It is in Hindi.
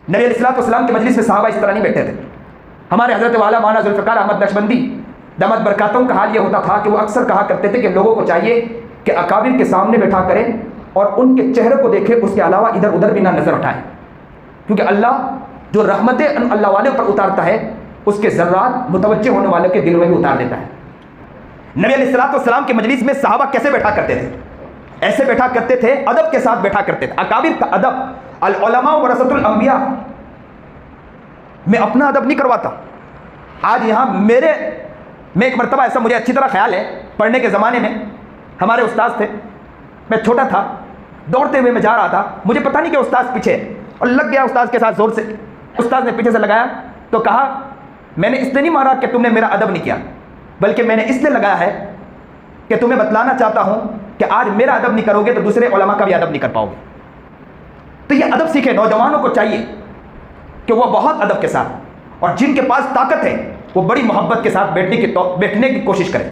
नबी अलैहिस्सलाम की मजलिस में सहाबा इस तरह नहीं बैठे थे। हमारे हज़रत वाला मौलाना ज़ुल्फ़िकार अहमद नक्शबंदी दमत बरकातों का हाल ये होता था कि वो अक्सर कहा करते थे कि लोगों को चाहिए कि अकाबिर के सामने बैठा करें और उनके चेहरे को देखें, उसके अलावा इधर उधर भी ना नज़र उठाएं, क्योंकि अल्लाह जो रहमतें अल्लाह वाले पर उतारता है उसके ज़र्रात मुतवज्जे होने वाले के दिल में भी उतार देता है। नबी अलैहिस्सलाम की मजलिस में सहाबा कैसे बैठा करते थे? ऐसे बैठा करते थे, अदब के साथ बैठा करते थे। अकाबिर का अदब, अल उलमा वरसतुल अंबिया। मैं अपना अदब नहीं करवाता। आज यहाँ मैं एक मरतबा ऐसा मुझे अच्छी तरह ख्याल है, पढ़ने के ज़माने में हमारे उस्ताद थे, मैं छोटा था, दौड़ते हुए मैं जा रहा था, मुझे पता नहीं कि उस्ताद पीछे है और लग गया उस्ताद के साथ ज़ोर से। उस्ताद ने पीछे से लगाया तो कहा, मैंने इसलिए नहीं मारा कि तुमने मेरा अदब नहीं किया, बल्कि मैंने इसलिए लगाया है कि तुम्हें बतलाना चाहता हूँ कि आज मेरा अदब नहीं करोगे तो दूसरे उलमा का भी अदब नहीं कर पाओगे। तो ये अदब सीखे। नौजवानों को चाहिए कि वह बहुत अदब के साथ, और जिनके पास ताकत है वो बड़ी मोहब्बत के साथ बैठने की कोशिश करें।